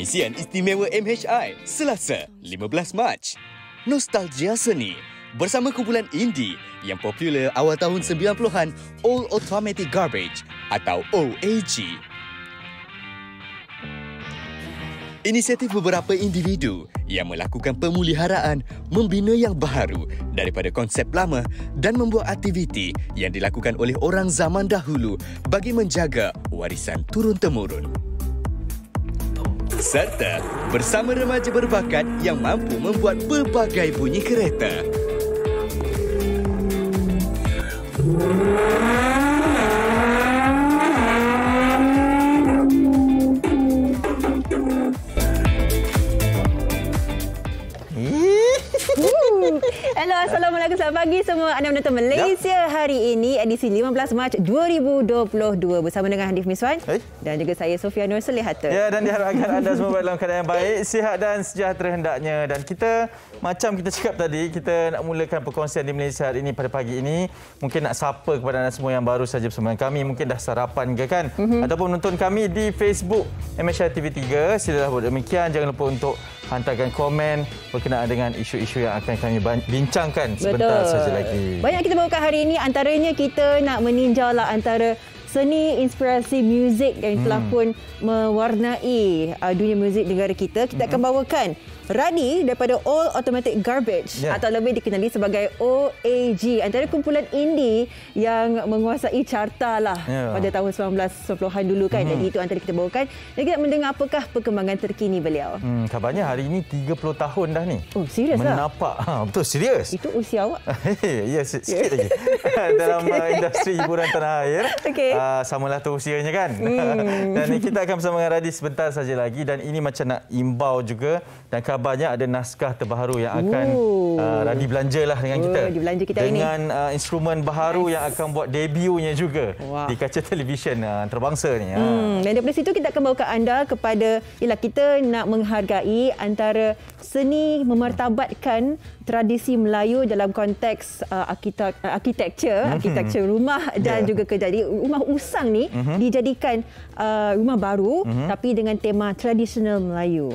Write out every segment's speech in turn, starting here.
Edisian istimewa MHI, Selasa, 15 Mac. Nostalgia seni bersama kumpulan indie yang popular awal tahun 90-an, All Automatic Garbage atau OAG. Inisiatif beberapa individu yang melakukan pemuliharaan, membina yang baharu daripada konsep lama dan membuat aktiviti yang dilakukan oleh orang zaman dahulu bagi menjaga warisan turun-temurun. Serta bersama remaja berbakat yang mampu membuat pelbagai bunyi kereta. Hello, Assalamualaikum, selamat pagi semua. Anda menonton Malaysia hari ini, edisi 15 Mac 2022 bersama dengan Hanif Miswan dan juga saya Sofia Nur Selihata. Ya, dan diharapkan anda semua dalam keadaan yang baik, sihat dan sejahtera hendaknya. Dan kita, macam kita cakap tadi, kita nak mulakan perkongsian di Malaysia hari ini pada pagi ini. Mungkin nak sapa kepada anda semua yang baru saja bersama kami, mungkin dah sarapan ke kan? Ataupun menonton kami di Facebook MHI TV3. Silalah buat demikian. Jangan lupa untuk hantarkan komen berkenaan dengan isu-isu yang akan kami bincangkan sebentar saja lagi. Banyak kita bawakan hari ini, antaranya kita nak meninjau lah antara seni inspirasi muzik yang telah pun mewarnai dunia muzik negara kita. Kita akan bawakan Radi daripada All Automatic Garbage atau lebih dikenali sebagai OAG, antara kumpulan indie yang menguasai carta lah pada tahun 1990-an dulu kan. Jadi itu antara kita bawakan. Dan kita mendengar apakah perkembangan terkini beliau. Kabarnya hari ini 30 tahun dah ni. Oh, serius lah? Menapak. Betul, serius. Itu usia awak? Ya, sikit lagi. Dalam industri hiburan tanah air. Samalah tu usianya kan. Dan kita akan bersama dengan Radi sebentar saja lagi. Dan ini macam nak imbau juga. Dan kabarnya ada naskah terbaru yang akan Radi belanjalah dengan kita. Dibelanja kita dengan instrumen baharu yang akan buat debutnya juga di kaca televisyen antarabangsa ni. Dan daripada situ kita akan bawa ke anda kepada, kita nak menghargai antara seni memartabatkan tradisi Melayu dalam konteks arkitektur rumah dan juga jadi rumah usang ni dijadikan rumah baru tapi dengan tema tradisional Melayu.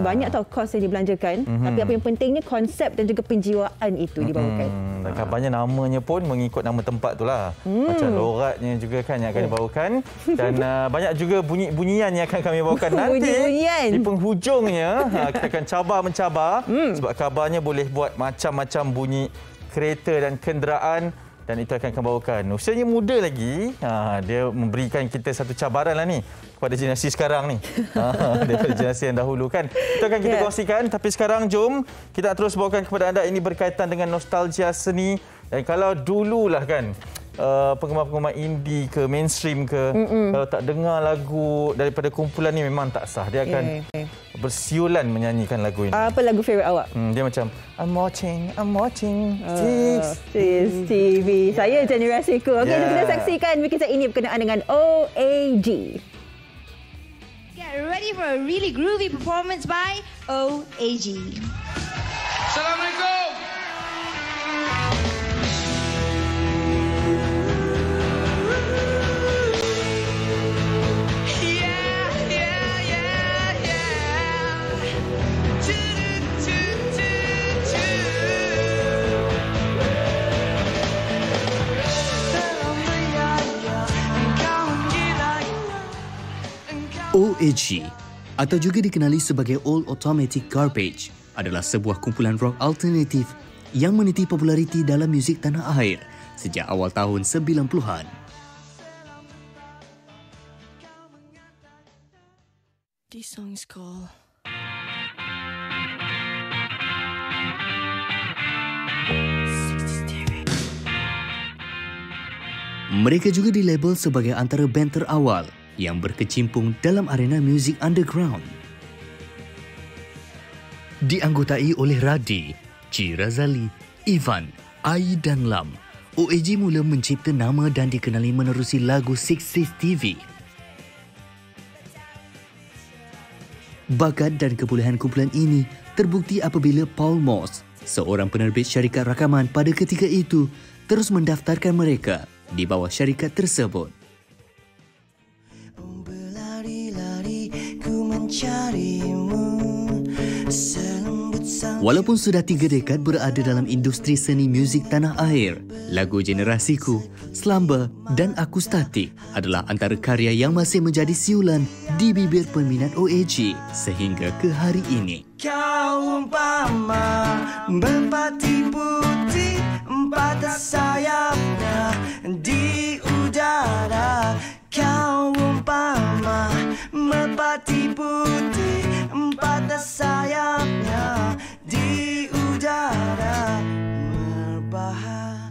Banyak tau kos yang dibelanjakan, tapi apa yang pentingnya konsep dan juga penjiwaan itu dibawakan. Dan kabarnya namanya pun mengikut nama tempat tu lah. Macam loratnya juga kan yang akan dibawakan. Dan banyak juga bunyi-bunyian yang akan kami bawakan nanti. Di penghujungnya kita akan cabar-mencabar sebab kabarnya boleh buat macam-macam bunyi kereta dan kenderaan. Dan itu akan kami bawakan. Usianya muda lagi. Dia memberikan kita satu cabaran lah ni kepada generasi sekarang ni. Daripada generasi yang dahulu kan. Itu akan kita kongsikan. Tapi sekarang jom kita terus bawakan kepada anda. Ini berkaitan dengan nostalgia seni. Dan kalau dululah kan, penggemar-penggemar indie ke mainstream ke, kalau tak dengar lagu daripada kumpulan ni memang tak sah. Dia akan bersiulan menyanyikan lagu ini. Apa lagu favourite awak? Dia macam I'm watching Sis TV. Saya generasiku. Okey, jom kita saksikan kisah ini berkenaan dengan OAG. Get ready for a really groovy performance by OAG. Assalamualaikum. OAG atau juga dikenali sebagai All Automatic Garbage adalah sebuah kumpulan rock alternatif yang meniti populariti dalam muzik tanah air sejak awal tahun 90-an. This song is called Mereka juga dilabel sebagai antara band terawal yang berkecimpung dalam arena muzik underground. Dianggotai oleh Radi, Ci Razali, Ivan, Ai dan Lam, OAG mula mencipta nama dan dikenali menerusi lagu 60s TV. Bakat dan kebolehan kumpulan ini terbukti apabila Paul Moss, seorang penerbit syarikat rakaman pada ketika itu, terus mendaftarkan mereka di bawah syarikat tersebut. berlari-lari ku mencari Walaupun sudah 3 dekad berada dalam industri seni muzik tanah air, lagu Generasiku, Selamba dan Aku Statik adalah antara karya yang masih menjadi siulan di bibir peminat OAG sehingga ke hari ini. Kau umpama merpati putih, 4 sayapnya di udara. Kau umpama merpati putih, 4 sayapnya di udara, berbahaya.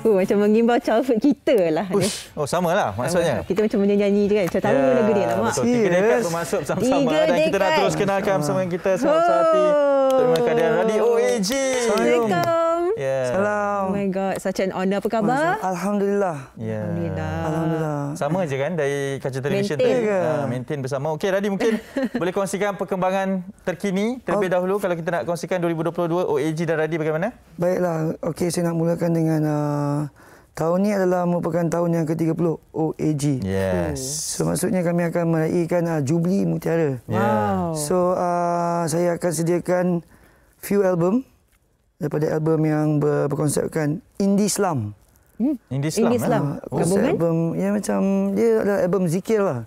Macam mengimbau childhood kita lah. Oh, sama lah maksudnya. Kita macam menyanyi je kan. Macam tahu lagu dia lah, Mak. Betul. 3 dekad bermasuk bersama-sama dan kita nak terus kenalkan bersama kita sama hati. Terima kasih Radio OAG. Assalamualaikum. Salam. Oh my God, such an honour. Apa khabar? Alhamdulillah. Alhamdulillah. Sama je kan dari kaca televisyen maintain bersama. Okey, Radi mungkin boleh kongsikan perkembangan terkini terlebih dahulu kalau kita nak kongsikan 2022 OAG dan Radi bagaimana? Baiklah, okey, saya nak mulakan dengan tahun ni adalah merupakan tahun yang ke-30 OAG. Yes. So maksudnya kami akan meraihkan Jubli Mutiara. Wow. So saya akan sediakan few album daripada album yang berkonsepkan Indie Islam. Indie Islam. Gabungan? Album ya macam dia adalah album zikir lah.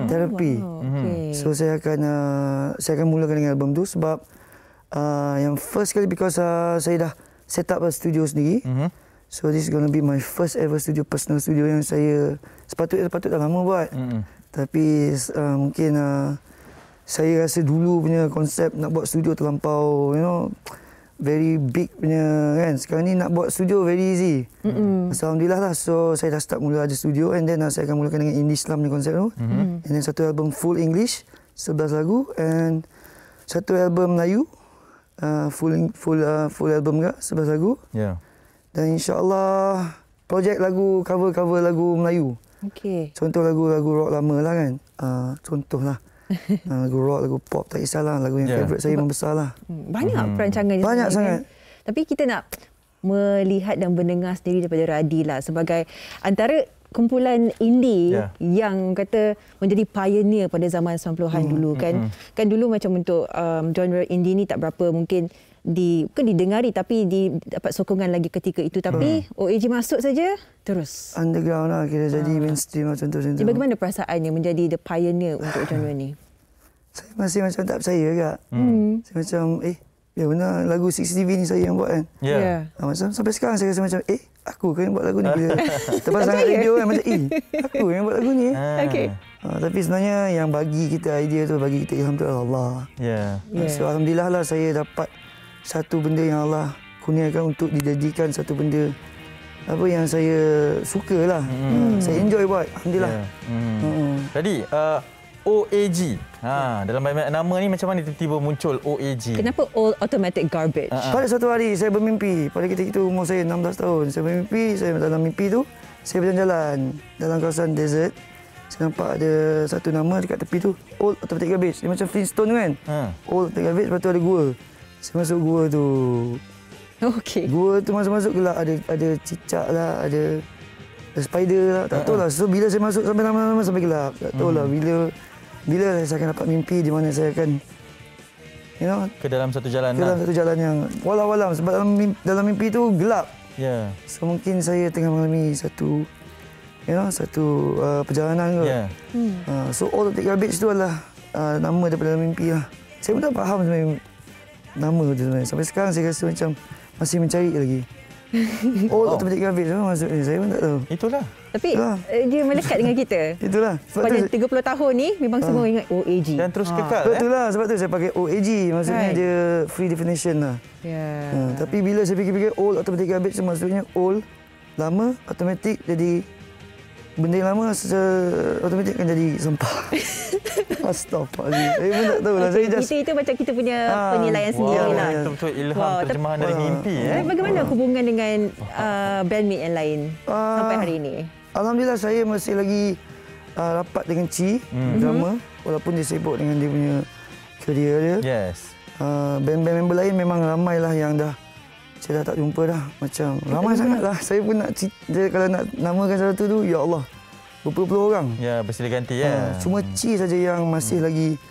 Terapi. Wow. Okay. So saya akan mulakan dengan album tu sebab yang first kali because saya dah set up a studio sendiri. So this is going to be my first ever studio, personal studio yang saya sepatutnya dah lama buat. Tapi mungkin saya rasa dulu punya konsep nak buat studio terlampau, very big punya kan. Sekarang ni nak buat studio very easy. Alhamdulillah lah. So saya dah start mula ada studio and then saya akan mulakan dengan Indie Islam ni konsep tu. And then satu album full English, 11 lagu, and satu album Melayu, full album juga, 11 lagu. Ya. Dan insya-Allah projek lagu cover lagu Melayu. Okey. Contoh lagu-lagu rock lama lah kan. Contohlah. Lagu rock, lagu pop, tak kisahlah. Lagu yang favourite saya membesar lah. Banyak perancangan. Banyak sangat. Tapi kita nak melihat dan mendengar sendiri daripada Radi lah sebagai antara kumpulan indie yang kata menjadi pioneer pada zaman 90-an dulu kan. Kan dulu macam untuk genre indie ni tak berapa mungkin bukan didengari tapi dapat sokongan lagi ketika itu, tapi OAG masuk saja terus underground lah, kira jadi mainstream lah contoh-contoh. Jadi bagaimana perasaannya menjadi the pioneer untuk genre ni? Saya masih macam tak percaya agak. Saya macam ya benar lagu 6TV ni saya yang buat kan. Macam sampai sekarang saya rasa macam aku kan yang buat lagu ni. Lepas sangat radio kan macam aku yang buat lagu ni. Okey. Tapi sebenarnya yang bagi kita idea tu, bagi kita ilham tu Allah. So alhamdulillah lah saya dapat satu benda yang Allah kurniakan untuk dijadikan satu benda apa yang saya suka lah. Saya enjoy buat. Alhamdulillah. Jadi OAG. Dalam banyak nama ni macam mana tiba-tiba muncul OAG? Kenapa All Automatic Garbage? Pada satu hari saya bermimpi. Pada ketika itu umur saya 16 tahun. Saya bermimpi, dalam mimpi tu saya berjalan-jalan dalam kawasan desert. Saya nampak ada satu nama dekat tepi tu, All Automatic Garbage. Dia macam Flintstone kan. All Automatic Garbage, lepas tu ada gua. Saya masuk gua tu. Okey. Gua tu masuk gelap, ada cicak lah, ada spider lah, tak tahu lah. So bila saya masuk sampai lama-lama sampai gelap. Tak tahu lah bila saya akan dapat mimpi di mana saya akan ke dalam satu jalan. Ke dalam satu jalan yang walau-walau sebab dalam mimpi tu gelap. So mungkin saya tengah mengalami satu perjalanan ke. So All Automatic Garbage tu adalah nama daripada mimpi lah. Saya pun tak faham sebenarnya nama tu sebenarnya. Sampai sekarang saya rasa macam masih mencari lagi. All Automatic Garbage tu maksudnya saya pun tak tahu. Itulah. Tapi dia melekat dengan kita. Itulah. Pada 30 tahun ni memang semua ingat OAG. Dan terus kekal. Betul lah, sebab tu saya pakai OAG. Maksudnya dia free definition lah. Tapi bila saya fikir-fikir All Automatic Garbage tu maksudnya all lama, automatic jadi benda yang lama automatik akan jadi sampah. Astaghfirullah. Saya pun tak tahu lah. Itu macam kita punya penilaian sendiri lah. Betul-betul ilham terjemahan dari mimpi. Bagaimana hubungan dengan bandmate yang lain sampai hari ini? Alhamdulillah saya masih lagi rapat dengan Ci drama, walaupun dia sibuk dengan dia punya career dia. Band-band member lain memang ramai lah yang dah saya dah tak jumpa dah. Macam ramai sangat lah. Saya pun nak kalau nak namakan satu tu, ya Allah. berpuluh-puluh orang. Ya, bersilih ganti ya. Cuma Ci saja yang masih lagi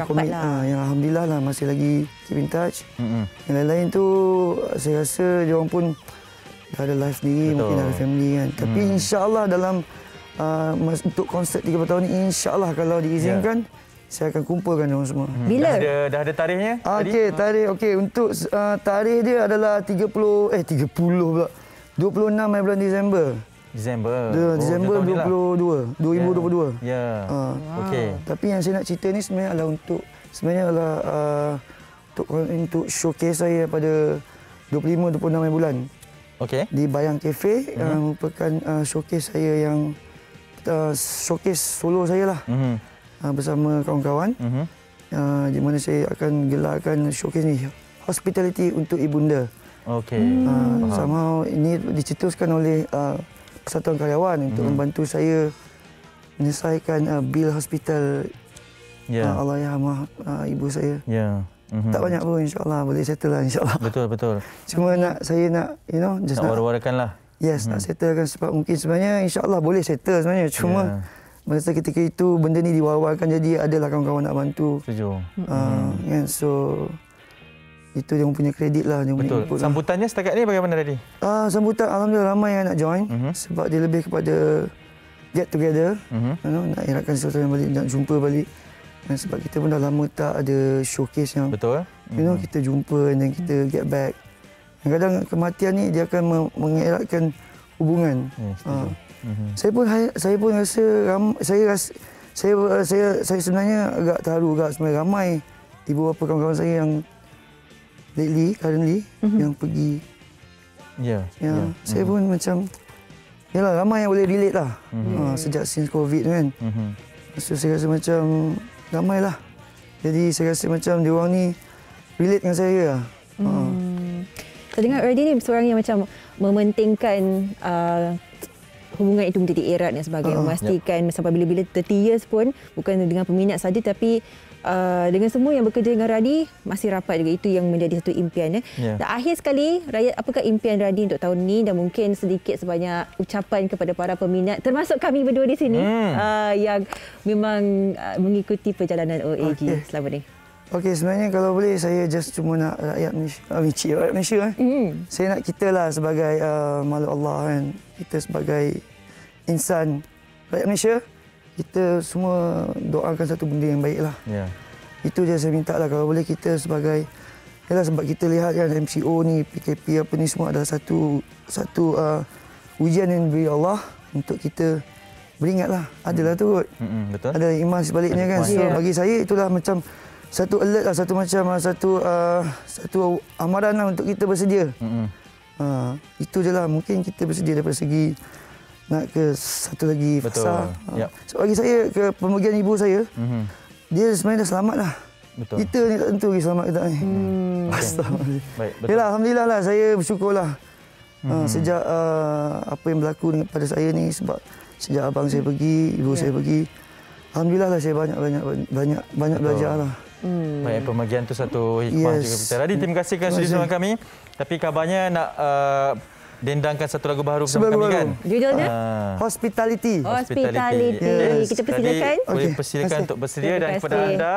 komit lah. yang alhamdulillah lah masih lagi keep in touch. Yang lain-lain tu saya rasa dia orang pun dah ada life sendiri, mungkin ada family kan. Tapi insya-Allah dalam untuk konsert 30 tahun ni insya-Allah kalau diizinkan saya akan kumpulkan dia orang semua. Bila? Dah ada tarikhnya? Okey, tarikh untuk tarikh dia adalah 26 bulan Disember. Disember 2022. Ya. Okey. Tapi yang saya nak cerita ni sebenarnya adalah untuk showcase saya pada 25-26 bulan. Okey. Di Bayang Cafe merupakan showcase saya yang showcase solo saya lah. Bersama kawan-kawan. Di mana saya akan gelarkan showcase ni Hospitality untuk Ibunda. Okey. Somehow ini dicetuskan oleh Persatuan Karyawan untuk membantu saya menyelesaikan bil hospital Allahyarhamah ibu saya. Tak banyak pun, insya-Allah boleh settle lah, insya-Allah. Betul. Cuma saya nak just nak war-warkan lah. Yes, nak settlekan sebab mungkin sebenarnya insya-Allah boleh settle sebenarnya. Cuma masa ketika itu benda ni diwar-warkan jadi adalah kawan-kawan nak bantu. Setuju. Kan, so itu dia punya kredit lah. Betul. Sambutannya setakat ni bagaimana tadi? Sambutan alhamdulillah ramai yang nak join sebab dia lebih kepada get together. Nak eratkan sesuatu yang balik, nak jumpa balik. Dan sebab kita pun dah lama tak ada showcase yang kita jumpa dan kita get back. Kadang-kadang kematian ni dia akan mengeratkan hubungan. Saya pun rasa saya sebenarnya agak terharu juga sebenarnya ramai ibu bapa kawan-kawan saya yang currently yang pergi. Saya pun macam ramai yang boleh relate lah. Sejak since COVID kan. So saya rasa macam ramai lah. Jadi saya rasa macam dia orang ni relate dengan saya lah. Saya dengar Radhi ni seorang yang macam mementingkan hubungan itu menjadi erat dan sebagainya, memastikan sampai bila-bila 30 years pun bukan dengan peminat saja tapi dengan semua yang bekerja dengan Radhi masih rapat juga. Itu yang menjadi satu impian. Dan akhir sekali, Rakyat, apakah impian Radhi untuk tahun ini dan mungkin sedikit sebanyak ucapan kepada para peminat termasuk kami berdua di sini yang memang mengikuti perjalanan OAG selama ni? Okey, sebenarnya kalau boleh saya just cuma nak rakyat Malaysia saya nak kita lah sebagai makhluk Allah kan. Kita sebagai insan rakyat Malaysia, kita semua doakan satu benda yang baik lah. Itu je saya minta lah. Kalau boleh kita sebagai sebab kita lihat kan MCO ni, PKP apa ni semua adalah satu ujian yang diberi Allah untuk kita beringatlah. Adalah tu kot. Betul. Ada iman sebaliknya kan. So bagi saya itulah macam satu alert lah, satu amaran lah untuk kita bersedia. Itu je lah. Mungkin kita bersedia daripada segi nak ke satu lagi fasa. So bagi saya, ke pemergian ibu saya, dia sebenarnya dah selamat lah. Betul. Kita ni tak tentu selamat ke tak ni. Baik, yalah, alhamdulillah lah, saya bersyukur lah. Sejak apa yang berlaku pada saya ni, sebab sejak abang saya pergi, ibu saya pergi, alhamdulillah lah saya banyak belajar lah. Baik, pemergian tu satu hikmah juga kita. Radhi, terima kasih kerana sudi bersama kami. Tapi kabarnya nak dendangkan satu lagu baru bersama kami kan? Judulnya? Hospitality. Kita persilakan. Boleh persilakan untuk bersedia. Dan kepada anda,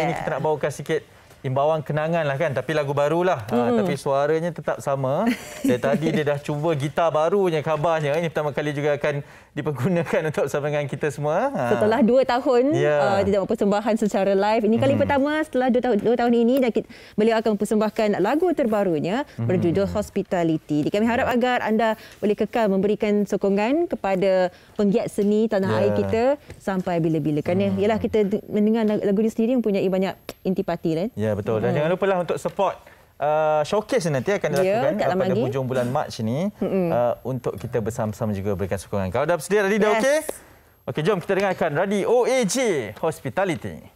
ini kita nak bawakan sikit imbauan kenangan lah kan. Tapi lagu barulah. Tapi suaranya tetap sama. Dari tadi dia dah cuba gitar barunya kabarnya. Ini pertama kali juga akan dipergunakan untuk bersama dengan kita semua. Setelah 2 tahun tidak mempersembahkan secara live. Ini kali pertama setelah 2 tahun ini dan beliau akan mempersembahkan lagu terbarunya berjudul Hospitality. Kami harap agar anda boleh kekal memberikan sokongan kepada penggiat seni tanah air kita sampai bila-bila. Kerana ialah kita mendengar lagu ini sendiri mempunyai banyak intipati kan. Ya, betul. Dan jangan lupalah untuk support showcase nanti akan dilakukan pada hujung bulan Mac ini untuk kita bersama-sama juga berikan sokongan. Kalau dah bersedia, Radhi dah okey? Okey, jom kita dengarkan Radhi OAG Hospitality.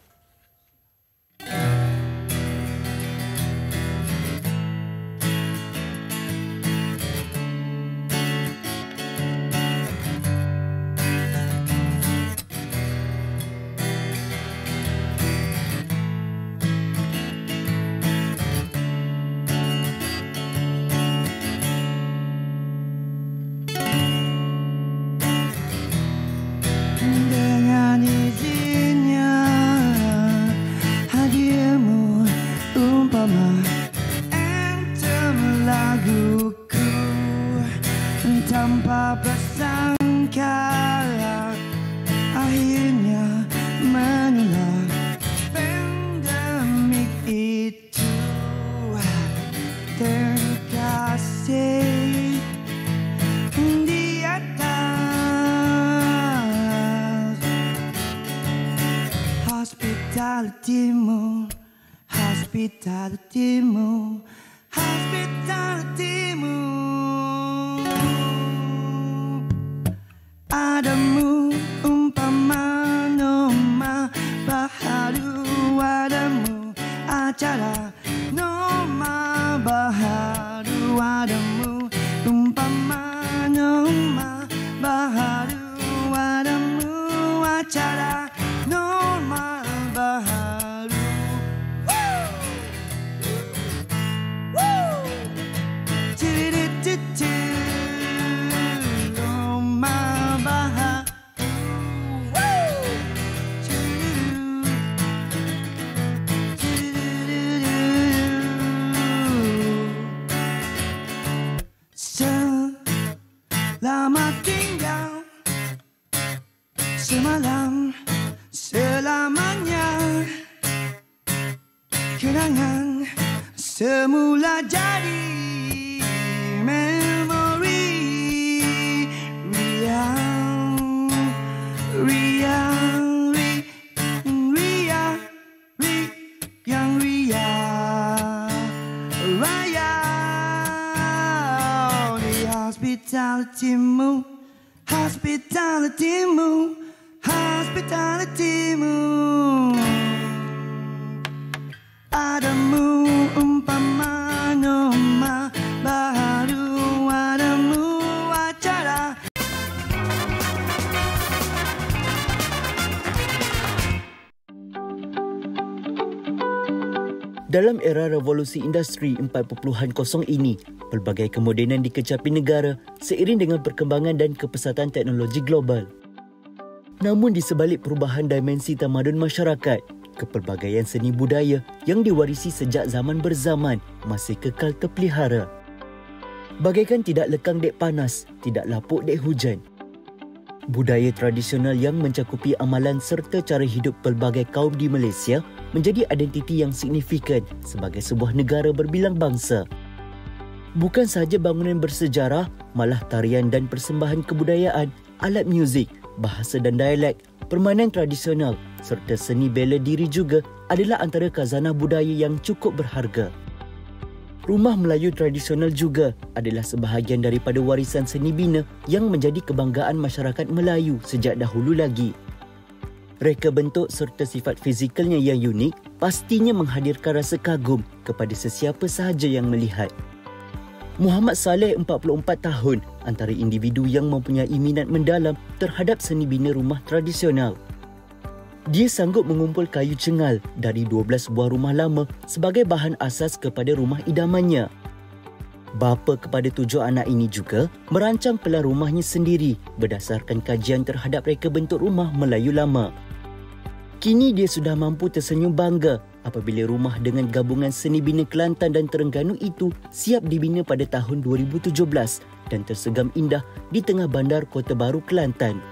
tanpa prasangka akhirnya menular pandemik itu. Terkasih di atas hospitality-mu, hospitality-mu, hospitality-mu. Adamu umpama Noma Baharu, adamu acara Noma Baharu, adamu umpama Noma Baharu, adamu acara Noma Baharu. Selamat tinggal semalam selamanya, kenangan semula jadi memori riang, riang, riang, riang, riang, raya di hospitality-mu, hospitality-mu, hospitality-mu. Adamu umpama Noma Baharu, adamu acara. Dalam era revolusi industri 4.0 ini, pelbagai kemodenan dikecapi negara seiring dengan perkembangan dan kepesatan teknologi global. Namun di sebalik perubahan dimensi tamadun masyarakat, kepelbagaian seni budaya yang diwarisi sejak zaman berzaman masih kekal terpelihara. Bagaikan tidak lekang dek panas, tidak lapuk dek hujan. Budaya tradisional yang mencakupi amalan serta cara hidup pelbagai kaum di Malaysia menjadi identiti yang signifikan sebagai sebuah negara berbilang bangsa. Bukan sahaja bangunan bersejarah, malah tarian dan persembahan kebudayaan, alat muzik, bahasa dan dialek, permainan tradisional serta seni bela diri juga adalah antara khazanah budaya yang cukup berharga. Rumah Melayu tradisional juga adalah sebahagian daripada warisan seni bina yang menjadi kebanggaan masyarakat Melayu sejak dahulu lagi. Reka bentuk serta sifat fizikalnya yang unik pastinya menghadirkan rasa kagum kepada sesiapa sahaja yang melihat. Muhammad Saleh, 44 tahun, antara individu yang mempunyai minat mendalam terhadap seni bina rumah tradisional. Dia sanggup mengumpul kayu cengal dari 12 buah rumah lama sebagai bahan asas kepada rumah idamannya. Bapa kepada 7 anak ini juga merancang pelan rumahnya sendiri berdasarkan kajian terhadap reka bentuk rumah Melayu lama. Kini dia sudah mampu tersenyum bangga apabila rumah dengan gabungan seni bina Kelantan dan Terengganu itu siap dibina pada tahun 2017 dan tersegam indah di tengah bandar Kota Baru, Kelantan.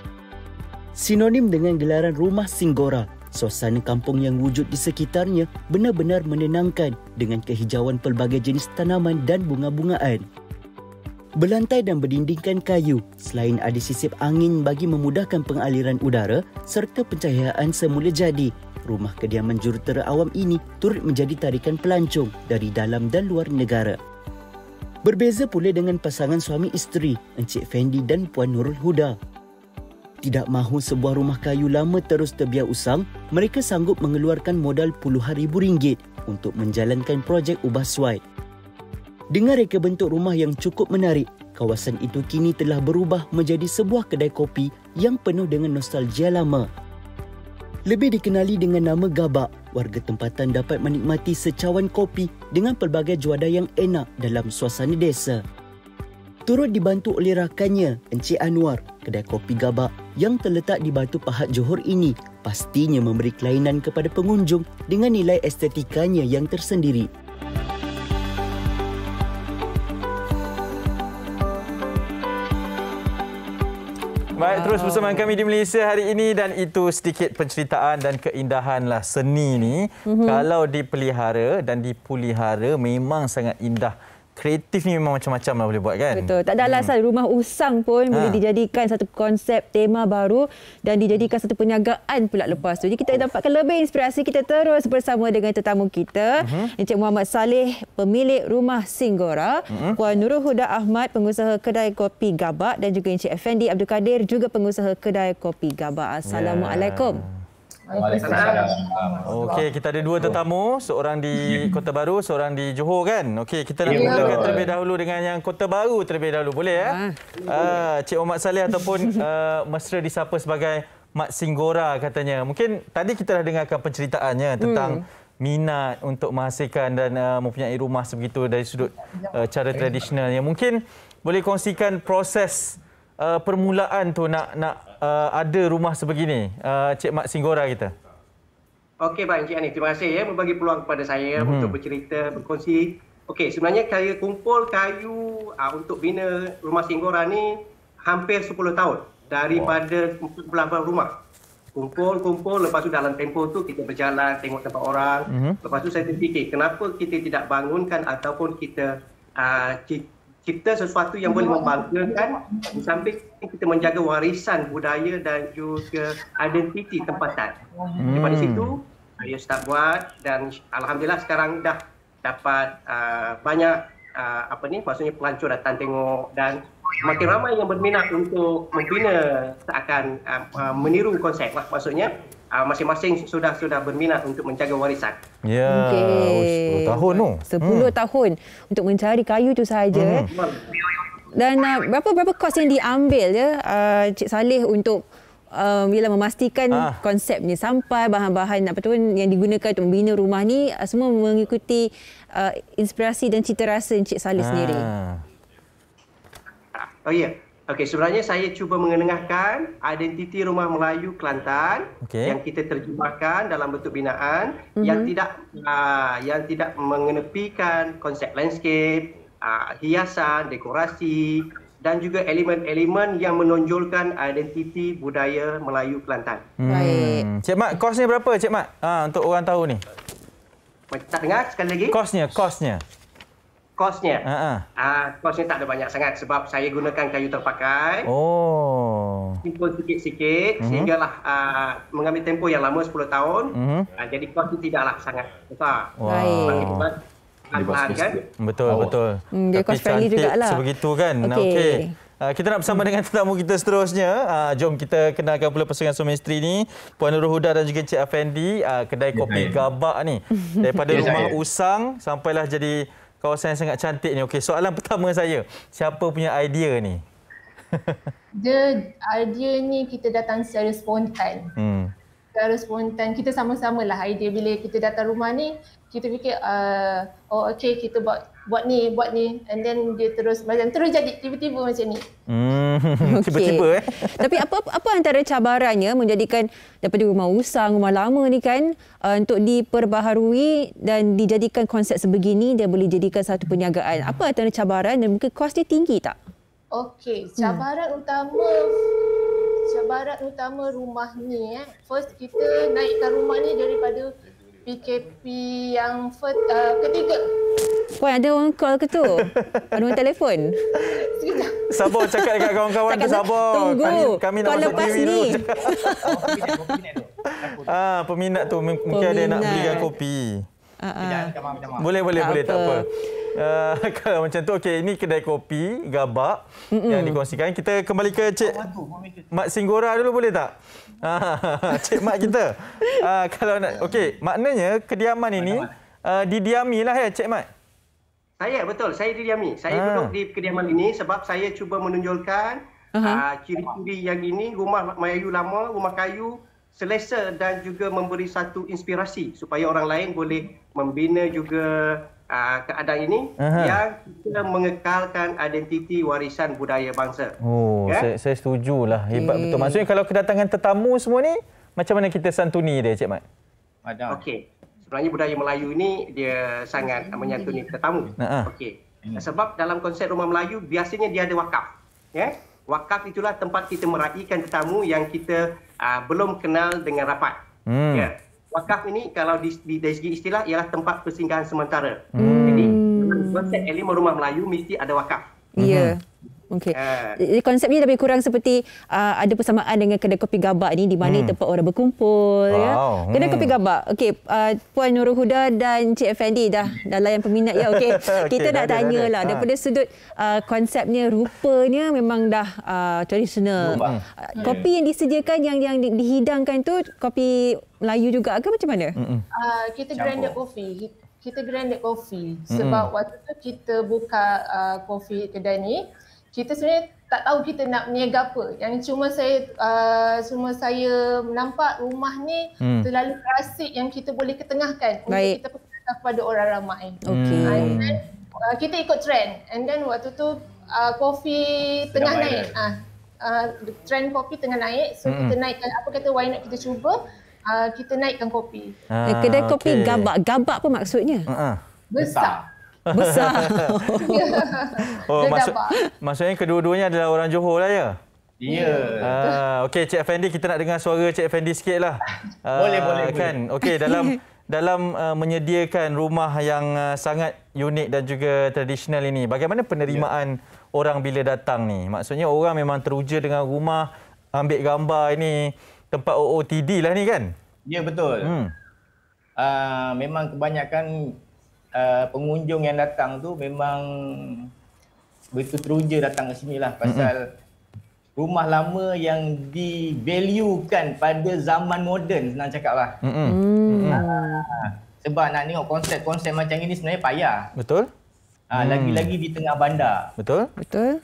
Sinonim dengan gelaran Rumah Singgora, suasana kampung yang wujud di sekitarnya benar-benar menenangkan dengan kehijauan pelbagai jenis tanaman dan bunga-bungaan. Berlantai dan berdindingkan kayu, selain ada sisip angin bagi memudahkan pengaliran udara serta pencahayaan semula jadi, rumah kediaman jurutera awam ini turut menjadi tarikan pelancong dari dalam dan luar negara. Berbeza pula dengan pasangan suami isteri, Encik Fendi dan Puan Nurul Huda. Tidak mahu sebuah rumah kayu lama terus terbiar usang, mereka sanggup mengeluarkan modal puluhan ribu ringgit untuk menjalankan projek ubah suai. Dengan reka bentuk rumah yang cukup menarik, kawasan itu kini telah berubah menjadi sebuah kedai kopi yang penuh dengan nostalgia lama. Lebih dikenali dengan nama Gabak, warga tempatan dapat menikmati secawan kopi dengan pelbagai juadah yang enak dalam suasana desa. Turut dibantu oleh rakannya, Encik Anwar, kedai kopi Gabak yang terletak di Batu Pahat Johor ini pastinya memberi kelainan kepada pengunjung dengan nilai estetikanya yang tersendiri. Baik, terus bersama kami di Malaysia hari ini dan itu sedikit penceritaan dan keindahanlah seni ni. Kalau dipelihara dan dipulihara memang sangat indah. Kreatif ni memang macam-macam lah boleh buat kan? Betul. Tak ada alasan rumah usang pun boleh dijadikan satu konsep tema baru dan dijadikan satu perniagaan pula lepas tu. Jadi kita dapatkan lebih inspirasi. Kita terus bersama dengan tetamu kita, Encik Muhammad Saleh, pemilik Rumah Singgora, Puan Nurul Huda Ahmad, pengusaha kedai kopi Gabak dan juga Encik Effendi Abdul Kadir, juga pengusaha kedai kopi Gabak. Assalamualaikum. Okey, kita ada dua tetamu, seorang di Kota Baru, seorang di Johor kan. Okey, kita nak mulakan terlebih dahulu dengan yang Kota Baru terlebih dahulu, boleh ya? Cik Muhammad Saleh ataupun mesra disapa sebagai Mak Singgora katanya. Mungkin tadi kita dah dengarkan penceritaannya tentang minat untuk menghasilkan dan mempunyai rumah sebegitu dari sudut cara tradisionalnya. Mungkin boleh kongsikan proses permulaan tu nak ada rumah sebegini, Cik Mak Singgora kita. Okey, baik Encik Ani. Terima kasih ya membagi peluang kepada saya untuk bercerita, berkongsi. Okey, sebenarnya saya kumpul kayu untuk bina Rumah Singgora ni hampir 10 tahun daripada 14 rumah. Kumpul, lepas tu dalam tempoh tu kita berjalan, tengok tempat orang. Lepas tu saya terfikir, kenapa kita tidak bangunkan ataupun kita cipta sesuatu yang boleh membanggakan di samping kita menjaga warisan budaya dan juga identiti tempatan. Daripada situ, saya start buat dan alhamdulillah sekarang dah dapat banyak maksudnya pelancong datang tengok dan makin ramai yang berminat untuk membina seakan meniru konsep lah. Maksudnya masing-masing sudah berminat untuk menjaga warisan. Ya, 10 tahun tu. 10 tahun untuk mencari kayu tu sahaja. Dan berapa kos yang diambil ya Cik Saleh untuk memastikan konsepnya sampai bahan-bahan yang digunakan untuk membina rumah ni semua mengikuti inspirasi dan cita rasa Cik Saleh sendiri. Oh ya. Okey, sebenarnya saya cuba mengenengahkan identiti rumah Melayu Kelantan yang kita terjemahkan dalam bentuk binaan yang tidak mengenepikan konsep landscape, hiasan, dekorasi dan juga elemen-elemen yang menonjolkan identiti budaya Melayu Kelantan. Baik. Cik Mak, kosnya berapa Cik Mak? Untuk orang tahu ni. Tak dengar sekali lagi? Kosnya. Kosnya tak ada banyak sangat sebab saya gunakan kayu terpakai. Simple sikit-sikit sehinggalah mengambil tempoh yang lama 10 tahun. Jadi kos itu tidaklah sangat besar. Baik. Kan? Betul. Dia cost friendly jugalah. Sebegitu kan. Okey. Kita nak bersama dengan tetamu kita seterusnya. Jom kita kenalkan pula pasangan suami isteri ni, Puan Nurul Huda dan juga Encik Effendi, kedai kopi Gabak ni. Daripada rumah usang sampailah jadi kawasan yang sangat cantik ni. Okey, soalan pertama saya, siapa punya idea ni? Idea ni kita datang secara spontan. Secara spontan, kita sama-sama lah idea. Bila kita datang rumah ni, kita fikir, okey kita buat ni. And then dia terus jadi tiba-tiba macam ni. Tiba-tiba Tapi apa antara cabarannya menjadikan daripada rumah usang, rumah lama ni kan, untuk diperbaharui dan dijadikan konsep sebegini dan boleh jadikan satu perniagaan. Apa antara cabaran dan mungkin kos dia tinggi tak? Okey, cabaran utama rumah ni first kita naikkan rumah ni daripada PKP yang ketiga. Puan, ada orang call ke tu? Ada orang telefon? Sabar cakap dekat kawan-kawan tu, sabar. Tunggu. Kami nak masuk TV dulu. Peminat tu mungkin ada nak belikan kopi. Boleh, tak apa. Kalau macam tu, okey, ini kedai kopi Gabak yang dikongsikan. Kita kembali ke Cik Mak Singgora dulu, boleh tak? Cik Mak kita. Kalau nak, okey, maknanya kediaman ini didiami lah ya Cik Mak? Betul, saya didiami. Saya duduk di kediaman ini sebab saya cuba menonjolkan ciri-ciri yang ini, rumah Melayu lama, rumah kayu, selesa dan juga memberi satu inspirasi supaya orang lain boleh membina juga keadaan ini yang kita mengekalkan identiti warisan budaya bangsa. Saya setujulah. Hebat betul. Maksudnya kalau kedatangan tetamu semua ni, macam mana kita santuni dia, Cik Mat? Okey. Sebenarnya budaya Melayu ini dia sangat menyantuni tetamu. Okey. Sebab dalam konsep rumah Melayu biasanya dia ada wakaf. wakaf itulah tempat kita meraihkan tetamu yang kita belum kenal dengan rapat. Ya. Wakaf ini kalau dari segi istilah ialah tempat persinggahan sementara. Jadi konsep elemen rumah Melayu mesti ada wakaf. Ya. Okey. Jadi konsepnya lebih kurang seperti ada persamaan dengan kedai kopi Gabak ni di mana tempat orang berkumpul ya. Kedai kopi Gabak. Okey, Puan Nurul Huda dan Cik Effendi dah layan peminat ya. Okey. Kita nak tanyalah daripada sudut konsepnya, rupanya memang dah tradisional. Kopi yang disediakan yang dihidangkan tu kopi Melayu juga ke macam mana? Kita branded coffee. Kita branded coffee sebab waktu tu kita buka coffee kedai ni, kita sebenarnya tak tahu kita nak berniaga apa. Yang cuma saya nampak rumah ni terlalu klasik yang kita boleh ketengahkan untuk kita perkenalkan kepada orang ramai. Kita ikut trend. And then waktu tu kopi tengah naik. Trend kopi tengah naik. So kita naikkan, apa kata why not kita cuba. Kita naikkan kopi. Kedai kopi Gabak. Gabak apa maksudnya? Besar. Maksudnya kedua-duanya adalah orang Johor lah ya? Ya. Okey, Cik Effendi, kita nak dengar suara Cik Effendi sikit lah. Boleh. Kan? Okey, dalam menyediakan rumah yang sangat unik dan juga tradisional ini, bagaimana penerimaan orang bila datang ni? Maksudnya orang memang teruja dengan rumah, ambil gambar ini, tempat OOTD lah ni kan? Ya, betul. Memang kebanyakan pengunjung yang datang tu memang betul teruja datang ke sini lah pasal rumah lama yang di-valuekan pada zaman moden, senang cakap lah. Sebab nak tengok konsep-konsep macam ini sebenarnya payah. Betul. Lagi-lagi di tengah bandar. Betul.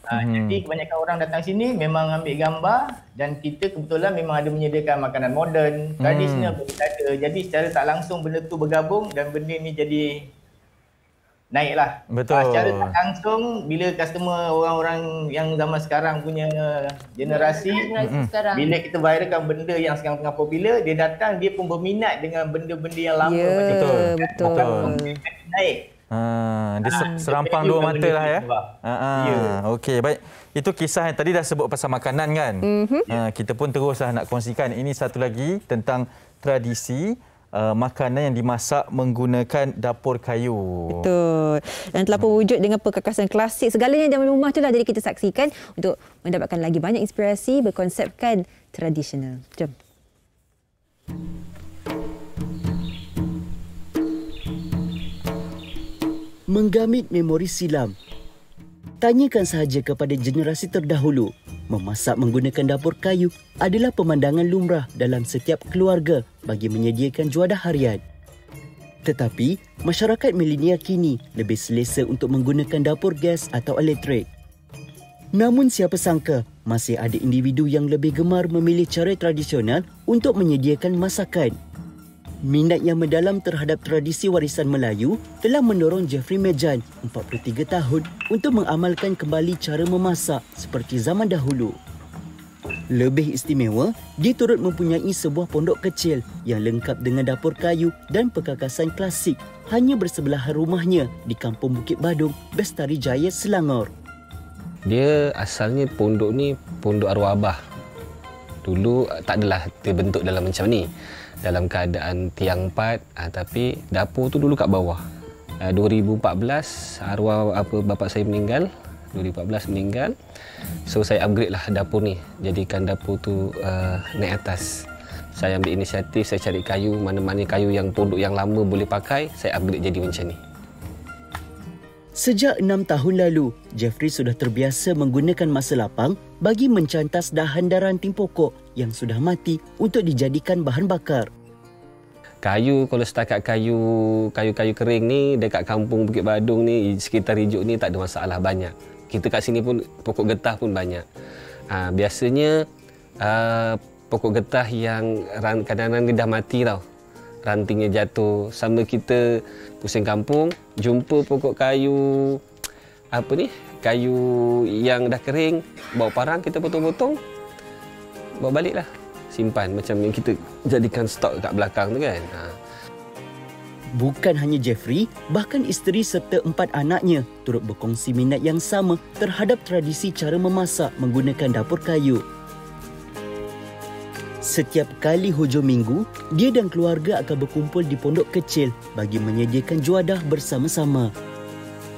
Jadi kebanyakan orang datang sini memang ambil gambar dan kita kebetulan memang ada menyediakan makanan moden, tradisional pun kita ada. Jadi secara tak langsung benda tu bergabung dan benda ni jadi naiklah. Betul. Secara tak langsung bila customer orang-orang yang zaman sekarang punya generasi bila kita viralkan benda yang sekarang tengah popular, dia datang, dia pun berminat dengan benda-benda yang lama macam tu. Betul. Naik. Dia serampang dua mata lah ya. Okey, baik. Itu kisah yang tadi dah sebut pasal makanan kan. Kita pun teruslah nak kongsikan. Ini satu lagi tentang tradisi makanan yang dimasak menggunakan dapur kayu. Betul. Dan telah pun wujud dengan perkakasan klasik segalanya dalam rumah itulah. Jadi kita saksikan untuk mendapatkan lagi banyak inspirasi berkonsepkan tradisional. Jom. Menggamit memori silam. Tanyakan sahaja kepada generasi terdahulu, memasak menggunakan dapur kayu adalah pemandangan lumrah dalam setiap keluarga bagi menyediakan juadah harian. Tetapi, masyarakat milenial kini lebih selesa untuk menggunakan dapur gas atau elektrik. Namun siapa sangka, masih ada individu yang lebih gemar memilih cara tradisional untuk menyediakan masakan. Minat yang mendalam terhadap tradisi warisan Melayu telah mendorong Jeffrey Mejan, 43 tahun, untuk mengamalkan kembali cara memasak seperti zaman dahulu. Lebih istimewa, dia turut mempunyai sebuah pondok kecil yang lengkap dengan dapur kayu dan perkakasan klasik hanya bersebelahan rumahnya di Kampung Bukit Badung, Bestari Jaya, Selangor. Dia asalnya pondok ni pondok arwah abah. Dulu tak adalah terbentuk dalam macam ni. Dalam keadaan tiang 4, tapi dapur tu dulu kat bawah. 2014 arwah bapa saya meninggal. 2014 meninggal. So saya upgrade lah dapur ni. Jadikan dapur tu naik atas. Saya ambil inisiatif, saya cari kayu, mana-mana kayu yang pondok yang lama boleh pakai, saya upgrade jadi macam ni. Sejak 6 tahun lalu, Jeffrey sudah terbiasa menggunakan masa lapang bagi mencantas dahan dan ranting pokok yang sudah mati untuk dijadikan bahan bakar. Kayu, kalau setakat kayu kering ni dekat kampung Bukit Badung ni, sekitar Ijuk ni tak ada masalah banyak. Kita kat sini pun pokok getah pun banyak. Biasanya pokok getah yang kadang-kadang dia dah mati tau. Rantingnya jatuh. Sama kita pusing kampung, jumpa pokok kayu kayu yang dah kering, bawa parang kita potong-potong, bawa baliklah, simpan macam yang kita jadikan stok kat belakang tu kan. Bukan hanya Jeffrey, bahkan isteri serta 4 anaknya turut berkongsi minat yang sama terhadap tradisi cara memasak menggunakan dapur kayu. Setiap kali hujung minggu, dia dan keluarga akan berkumpul di pondok kecil bagi menyediakan juadah bersama-sama.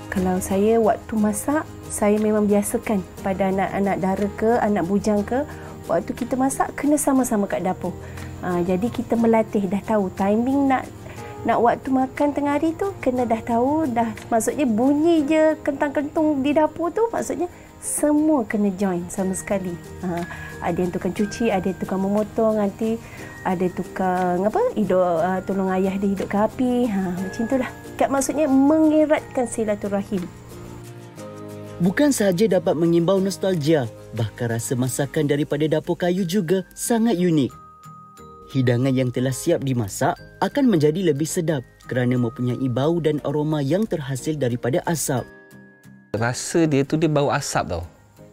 Kalau saya waktu masak, saya memang biasakan pada anak-anak dara ke, anak bujang ke, waktu kita masak kena sama-sama kat dapur. Jadi kita melatih, dah tahu timing nak waktu makan tengah hari tu, kena dah tahu, dah maksudnya bunyi je kentang-kentung di dapur tu, maksudnya semua kena join sama sekali. Ada yang tukang cuci, ada yang tukang memotong, nanti ada tukang tolong ayah dia hidupkan api. Macam itulah. Maksudnya mengeratkan silaturahim. Bukan sahaja dapat mengimbau nostalgia, bahkan rasa masakan daripada dapur kayu juga sangat unik. Hidangan yang telah siap dimasak akan menjadi lebih sedap kerana mempunyai bau dan aroma yang terhasil daripada asap. Rasa dia bau asap tau.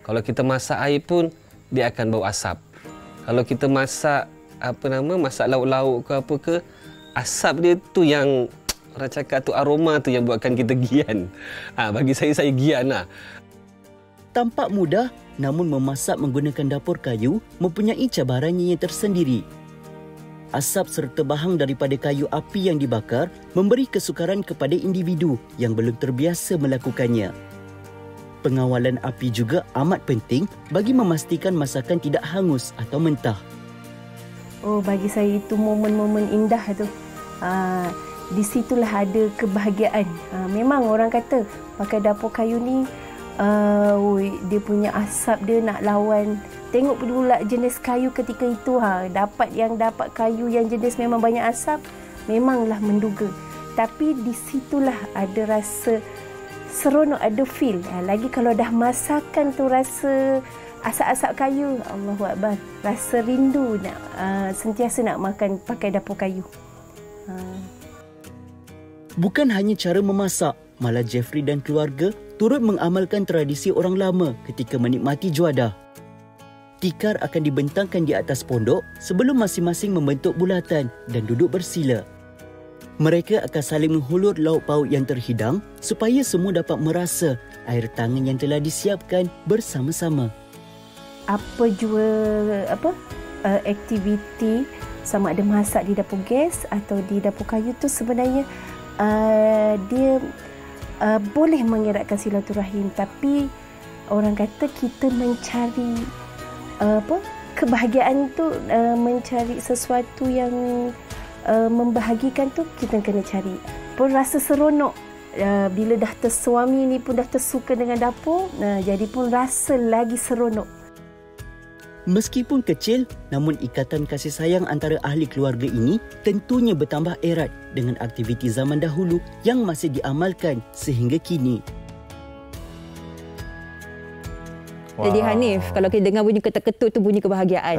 Kalau kita masak air pun, dia akan bau asap. Kalau kita masak masak lauk-lauk ke apa ke, asap dia tu yang orang cakap tu, aroma tu yang buatkan kita gian. Bagi saya gian lah. Tampak mudah, namun memasak menggunakan dapur kayu mempunyai cabarannya yang tersendiri. Asap serta bahang daripada kayu api yang dibakar memberi kesukaran kepada individu yang belum terbiasa melakukannya. Pengawalan api juga amat penting bagi memastikan masakan tidak hangus atau mentah. Bagi saya itu momen-momen indah tu. Di situlah ada kebahagiaan. Memang orang kata pakai dapur kayu ni, dia punya asap dia nak lawan. Tengok pula jenis kayu ketika itu. Dapat kayu yang jenis memang banyak asap, memanglah menduga. Tapi di situlah ada rasa seronok, ada feel. Lagi kalau dah masakan tu rasa asap-asap kayu, Allahu Akbar. Rasa rindu nak sentiasa nak makan pakai dapur kayu. Bukan hanya cara memasak, malah Jeffrey dan keluarga turut mengamalkan tradisi orang lama ketika menikmati juadah. Tikar akan dibentangkan di atas pondok sebelum masing-masing membentuk bulatan dan duduk bersila. Mereka akan saling menghulur lauk pauk yang terhidang supaya semua dapat merasa air tangan yang telah disiapkan bersama-sama. Apa jua aktiviti, sama ada masak di dapur gas atau di dapur kayu tu sebenarnya dia boleh mengeratkan silaturahim, tapi orang kata kita mencari kebahagiaan tu, mencari sesuatu yang membahagikan tu, kita kena cari. Pun rasa seronok bila dah tersuami ni pun dah tersuka dengan dapur, jadi pun rasa lagi seronok. Meskipun kecil, namun ikatan kasih sayang antara ahli keluarga ini tentunya bertambah erat dengan aktiviti zaman dahulu yang masih diamalkan sehingga kini. Jadi Hanif, kalau kita dengar bunyi ketuk-ketuk tu bunyi kebahagiaan.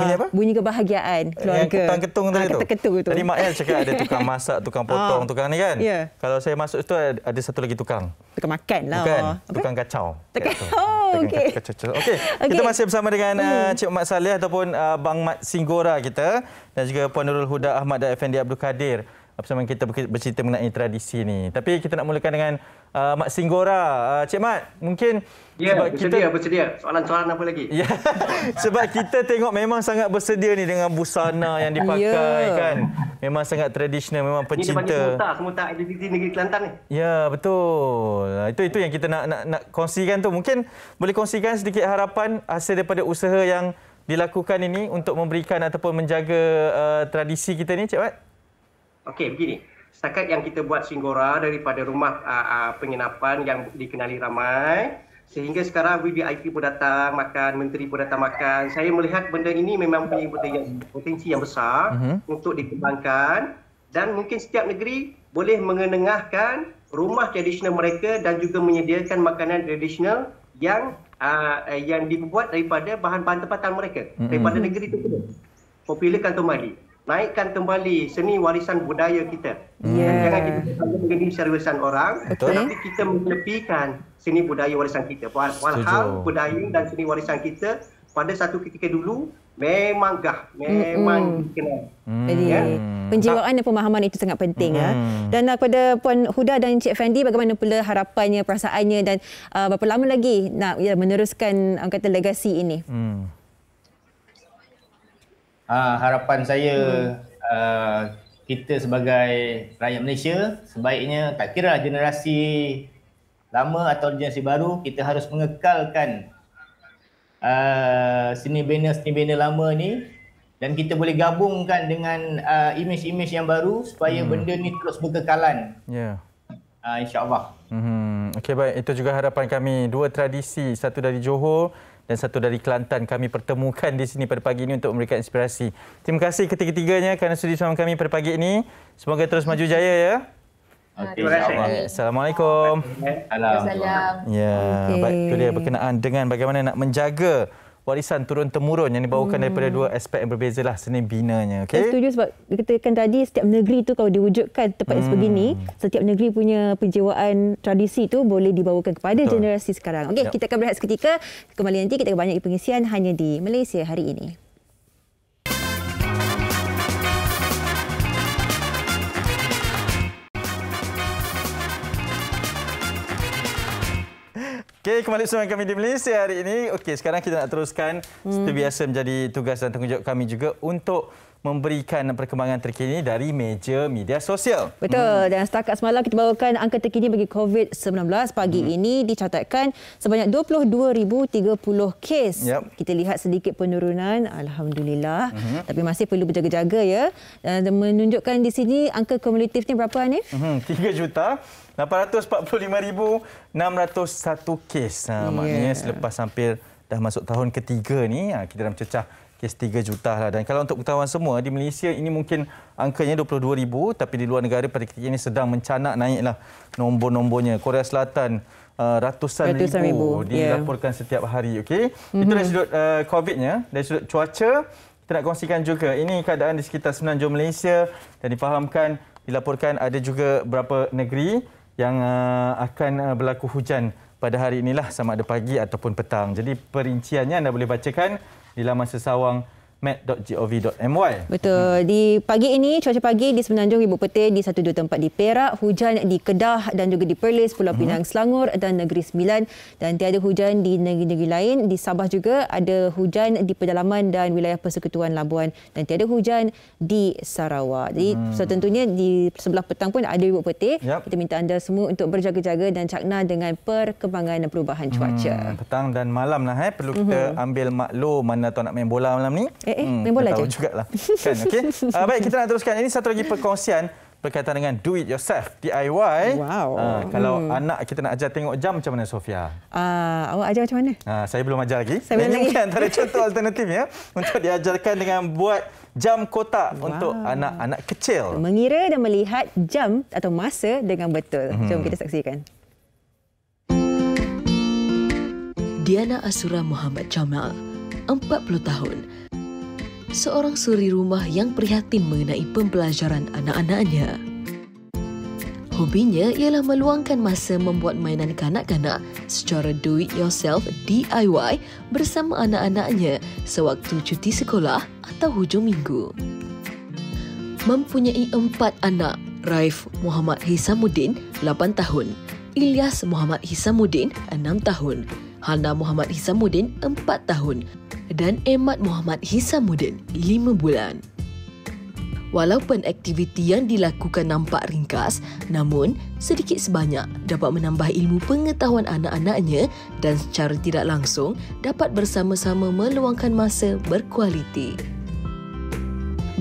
Bunyi apa? Bunyi kebahagiaan keluarga. Yang ketang-ketung tadi tu. Ketuk-ketuk tu. Tadi Mak El cakap ada tukang masak, tukang potong, tukang ni kan? Ya. Kalau saya masuk tu ada satu lagi tukang. Tukang makan lah. Bukan, tukang kacau. Okey. Okey. Kita masih bersama dengan Cik Mat Saleh ataupun Bang Mat Singgora kita dan juga Puan Nurul Huda Ahmad dan Effendi Abdul Kadir. Bersama kita bercerita mengenai tradisi ni. Tapi kita nak mulakan dengan Mak Singgora. Cik Mat, mungkin bersedia. Soalan-soalan apa lagi? Ya. Sebab kita tengok memang sangat bersedia ni dengan busana yang dipakai kan. Memang sangat tradisional, memang pencinta. Ini banyak semua identiti negeri Kelantan ni. Ya, betul. Itu yang kita nak kongsikan tu. Mungkin boleh kongsikan sedikit harapan hasil daripada usaha yang dilakukan ini untuk memberikan ataupun menjaga tradisi kita ni, Cik Mat? Okey, begini. Setakat yang kita buat Singgora daripada rumah penginapan yang dikenali ramai, sehingga sekarang VVIP pun datang makan, menteri pun datang makan. Saya melihat benda ini memang punya potensi yang besar untuk dikembangkan, dan mungkin setiap negeri boleh mengenengahkan rumah tradisional mereka dan juga menyediakan makanan tradisional yang dibuat daripada bahan-bahan tempatan mereka, daripada negeri tersebut. Popularkan kembali, naikkan kembali seni warisan budaya kita. Jangan kita menjadi seni warisan orang, tetapi kita menepikan seni budaya warisan kita. Walhal budaya dan seni warisan kita pada satu ketika dulu memang dikenal. Jadi penjiwaan dan pemahaman itu sangat penting ya. Dan kepada Puan Huda dan Encik Effendi, bagaimana pula harapannya, perasaannya dan berapa lama lagi nak meneruskan kata legasi ini? Harapan saya kita sebagai rakyat Malaysia sebaiknya, tak kira generasi lama atau generasi baru, kita harus mengekalkan seni bina lama ni, dan kita boleh gabungkan dengan imej-imej yang baru supaya benda ni terus berkekalan. InsyaAllah. Okey, baik. Itu juga harapan kami. Dua tradisi, satu dari Johor dan satu dari Kelantan, kami pertemukan di sini pada pagi ini untuk memberikan inspirasi. Terima kasih ketiga-tiganya kerana sudi bersama kami pada pagi ini. Semoga terus maju jaya ya. Terima kasih. Assalamualaikum. Assalamualaikum. Ya, baik, itu dia berkenaan dengan bagaimana nak menjaga warisan turun-temurun yang dibawakan daripada dua aspek yang berbeza lah, seni binanya. Okay? Saya setuju sebab dikatakan tadi setiap negeri tu kalau diwujudkan tepat sebegini, setiap negeri punya penjiwaan tradisi tu boleh dibawakan kepada generasi sekarang. Okey, kita akan berehat seketika. Kembali nanti kita akan banyak pengisian hanya di Malaysia hari ini. Okey, kembali bersama kami di Malaysia hari ini. Okey, sekarang kita nak teruskan seperti biasa menjadi tugas dan tanggungjawab kami juga untuk memberikan perkembangan terkini dari media sosial. Betul. Dan setakat semalam kita bawakan angka terkini bagi COVID-19. Pagi ini dicatatkan sebanyak 22,030 kes. Kita lihat sedikit penurunan, alhamdulillah. Tapi masih perlu berjaga-jaga ya. Dan menunjukkan di sini angka kumulatif ni berapa, Hanif? 3,845,601 kes. Maknanya selepas hampir dah masuk tahun ketiga ni, kita dah mencecah kes 3 juta lah. Dan kalau untuk pengetahuan semua, di Malaysia ini mungkin angkanya 22,000, tapi di luar negara pada ketika ini sedang mencanak naiklah nombor-nombornya. Korea Selatan ratusan ribu dilaporkan setiap hari. Okey, itu dari sudut COVID-nya. Dari sudut cuaca, kita nak kongsikan juga ini keadaan di sekitar Semenanjung Malaysia, dan difahamkan dilaporkan ada juga beberapa negeri yang akan berlaku hujan pada hari inilah, sama ada pagi ataupun petang. Jadi perinciannya anda boleh bacakan di laman sesawang met.gov.my. Betul. Di pagi ini, cuaca pagi di Semenanjung Ibu Putih di 1-2 tempat di Perak, hujan di Kedah dan juga di Perlis, Pulau Pinang, Selangor dan Negeri Sembilan, dan tiada hujan di negeri-negeri lain. Di Sabah juga ada hujan di pedalaman dan wilayah Persekutuan Labuan, dan tiada hujan di Sarawak. Jadi tentunya di sebelah petang pun ada Ibu Putih. Kita minta anda semua untuk berjaga-jaga dan cakna dengan perkembangan dan perubahan cuaca. Petang dan malam lah perlu kita ambil maklum mana tahu nak main bola malam ni. Main bola je. Tahu jugalah. Kan, okey. Baik, kita nak teruskan. Ini satu lagi perkongsian berkaitan dengan do it yourself, DIY. Kalau anak kita nak ajar tengok jam, macam mana Sofia? Awak ajar macam mana? Saya belum ajar lagi. Ini mungkin antara contoh alternatifnya untuk diajarkan dengan buat jam kotak untuk anak-anak kecil. Mengira dan melihat jam atau masa dengan betul. Jom kita saksikan. Diana Asura Muhammad Jamal, 40 tahun. Seorang suri rumah yang prihatin mengenai pembelajaran anak-anaknya. Hobinya ialah meluangkan masa membuat mainan kanak-kanak secara do-it-yourself DIY bersama anak-anaknya sewaktu cuti sekolah atau hujung minggu. Mempunyai 4 anak, Raif Muhammad Hisamuddin, 8 tahun, Ilyas Muhammad Hisamuddin, 6 tahun, Hana Muhammad Hisamuddin, 4 tahun, dan Emad Muhammad Hisamuddin, 5 bulan. Walaupun aktiviti yang dilakukan nampak ringkas, namun sedikit sebanyak dapat menambah ilmu pengetahuan anak-anaknya dan secara tidak langsung dapat bersama-sama meluangkan masa berkualiti.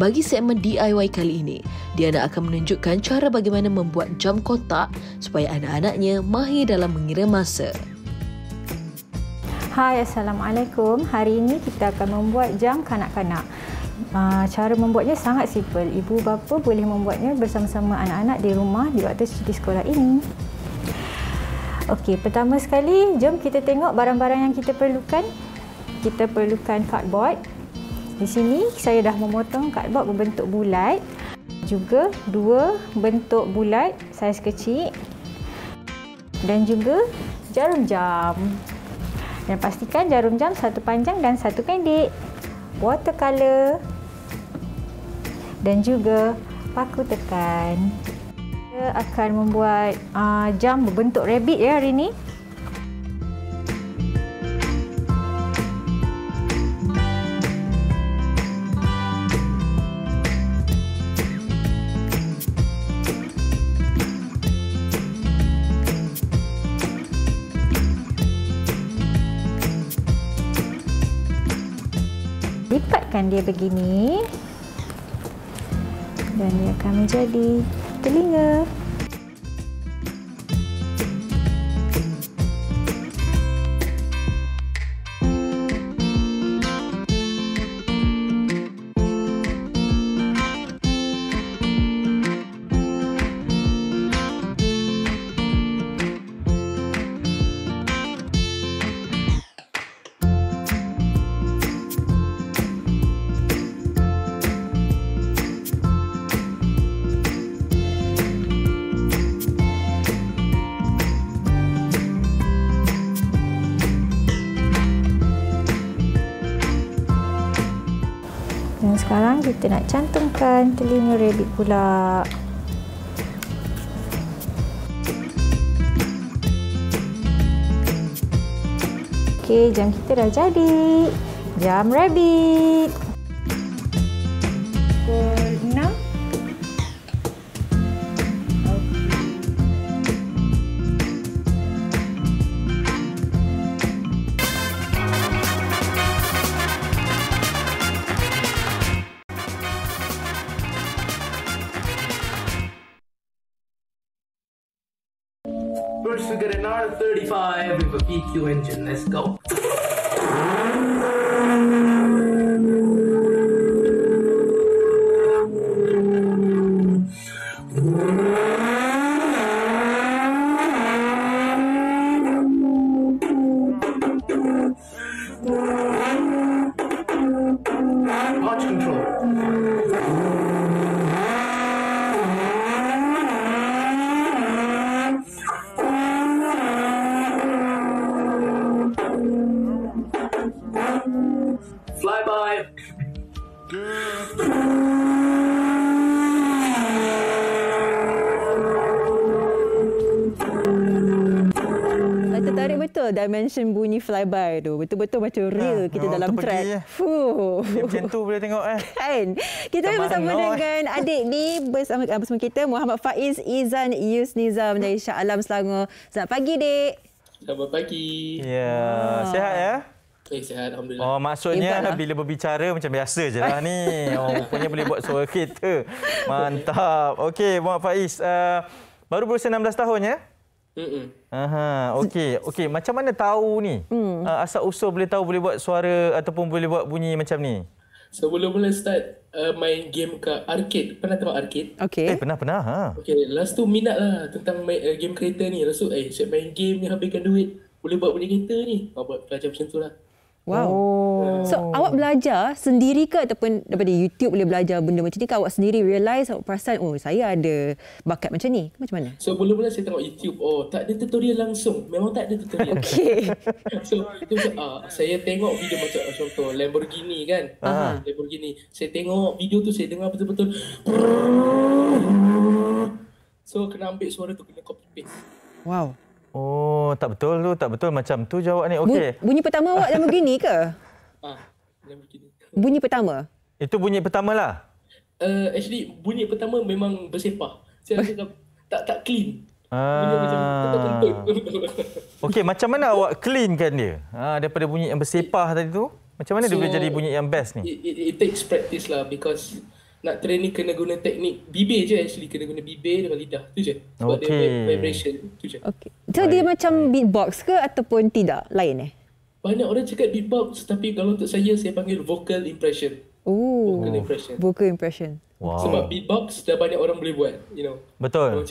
Bagi segmen DIY kali ini, Diana akan menunjukkan cara bagaimana membuat jam kotak supaya anak-anaknya mahir dalam mengira masa. Hai, Assalamualaikum. Hari ini kita akan membuat jam kanak-kanak. Cara membuatnya sangat simple. Ibu bapa boleh membuatnya bersama-sama anak-anak di rumah di waktu cuti sekolah ini. Okey, pertama sekali, jom kita tengok barang-barang yang kita perlukan. Kita perlukan cardboard. Di sini saya dah memotong cardboard berbentuk bulat. Juga 2 bentuk bulat saiz kecil. Dan juga jarum jam. Dan pastikan jarum jam satu panjang dan satu pendek. Watercolor dan juga paku tekan. Kita akan membuat jam berbentuk rabbit ya hari ini. Lipatkan dia begini dan dia akan menjadi telinga. Dan sekarang kita nak cantumkan telinga rabbit pula. Okey, jam kita dah jadi. Jam rabbit. Pukul 6. First, we get an R35 with a PQ engine. Let's go. Launch control. Flyby. Tertarik betul dimension bunyi flyby tu. Betul-betul macam real kita dalam track. Macam tu boleh tengok Kan? Kita bersama dengan adik ni bersama kita Muhammad Faiz Izan Yusnizam dari Shah Alam Selangor. Selamat pagi, Dek. Selamat pagi. Ya, sihat ya? Sihat, alhamdulillah. Oh, maksudnya bila berbicara macam biasa je lah ni. Rupanya boleh buat suara kereta. Mantap. Okey, Muhammad Faiz. Baru berusia 16 tahun ya? Okey. Macam mana tahu ni? Asal usul boleh tahu boleh buat suara ataupun boleh buat bunyi macam ni? Sebelum mula start main game ke arcade. Pernah tengok arcade? Okey. Pernah. Okey, last tu minat lah tentang game kereta ni. Lepas tu, saya main game ni habiskan duit. Boleh buat bunyi kereta ni. Buat belajar macam tu lah. Wow. So, awak belajar sendiri ke ataupun daripada YouTube boleh belajar benda macam ni ke? Awak sendiri realise, awak perasan, saya ada bakat macam ni? Macam mana? So, mula-mula saya tengok YouTube. Tak ada tutorial langsung. Memang tak ada tutorial. Okey. So, saya tengok video macam contoh Lamborghini kan. Lamborghini. Saya tengok video tu, saya dengar betul-betul. So, kena ambil suara tu, kena copy paste. Wow. Oh, tak betul macam tu jawab ni. Okey. Bunyi pertama awak Lamborghini ke? Lamborghini. Bunyi pertama? Itu bunyi pertama lah. Actually, bunyi pertama memang bersepah. Saya rasa tak clean. Bunyi macam kentut. Okey, macam mana awak cleankan dia? Daripada bunyi yang bersepah tadi tu, macam mana dia boleh jadi bunyi yang best ni? It takes practice lah because nak training kena guna teknik bibir je actually. Kena guna bibir dengan lidah. Tu je. Sebab dia vibration. Tu je. Okey. So dia macam beatbox ke ataupun tidak? Lain Banyak orang cakap beatbox tapi kalau untuk saya panggil vocal impression. Vocal impression. Wow. Sebab beatbox dah banyak orang boleh buat, Betul.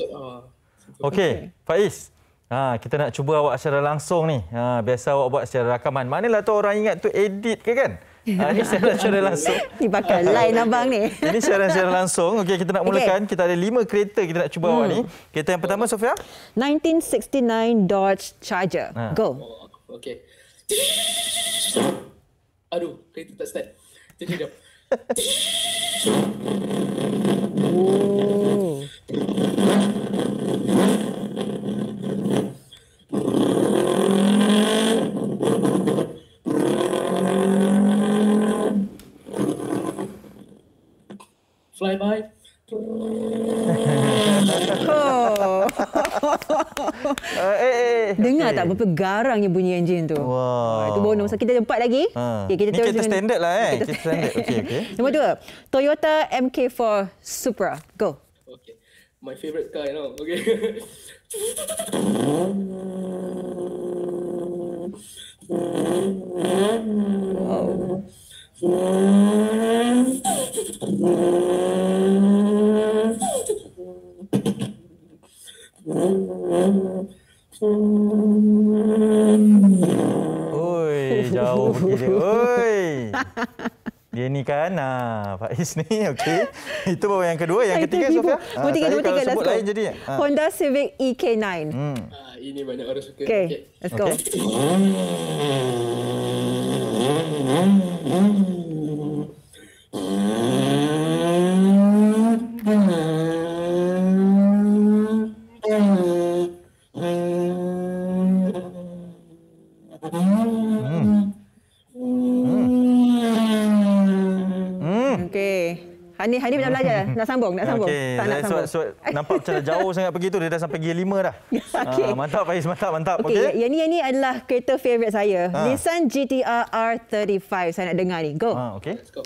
Okey, Faiz. Kita nak cuba awak secara langsung ni. Biasa awak buat secara rakaman. Manalah tu orang ingat tu edit ke kan? Ini secara langsung. Ni bakal line abang ni. Ini secara langsung. Okey, kita nak mulakan. Kita ada 5 kereta kita nak cuba awak ni. Kereta yang pertama, Sofia? 1969 Dodge Charger. Go. Okey. Aduh, kereta tak start. Sekejap. Oh. Fly by. Dengar tak berapa garangnya bunyi enjin tu? Wow. Itu bonus. Kita ada 4 lagi. Ha. Okay, Ni kereta standard lah Kereta standard. Okey. Nombor 2, Toyota MK4 Supra. Go. Okay. My favourite car, you know. Okay. Wow. Oi, jauh pergi dia. Oi. Dia ni kan, Faiz ni, okey. Itu baru yang kedua. Yang ketiga, Sofia? Nombor 3, Kalau sebut lain jadi. Honda Civic EK9. Ini banyak orang suka. Okay, let's go. Hanif nak belajar? Nak sambung? Okay. Tak nak sambung. So, nampak macam dah jauh sangat pergi tu. Dia dah sampai gear 5 dah. Okay. Mantap Faiz, mantap. Okay. Yang ni adalah kereta favourite saya. Nissan GT-R R35. Saya nak dengar ni. Go. Okay. Let's go.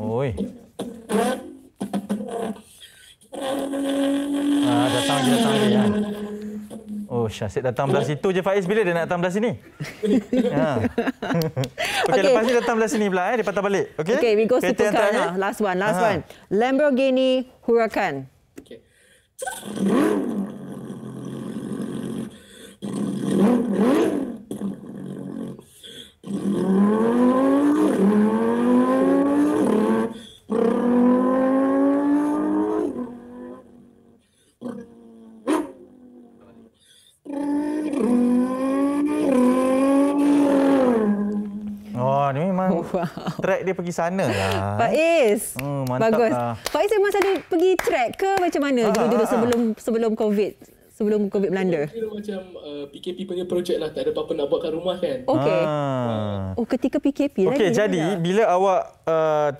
Oi. Datang lagi ya. Oh, Syahsid datang belah situ je Faiz. Bila dia nak datang belah sini? Okey, lepas ni datang belah sini pula dia patah balik. Okey. Okay, we go supercar now. Last one. Lamborghini Huracan. Okay. Track dia pergi sana lah. Faiz. Bagus. Lah. Faiz memang selalu pergi track ke macam mana? Dulu sebelum COVID. Sebelum COVID melanda. Kira macam PKP punya projek lah. Tak ada apa-apa nak buat kat rumah kan. Okey. Oh, ketika PKP lagi. Okey, jadi bila awak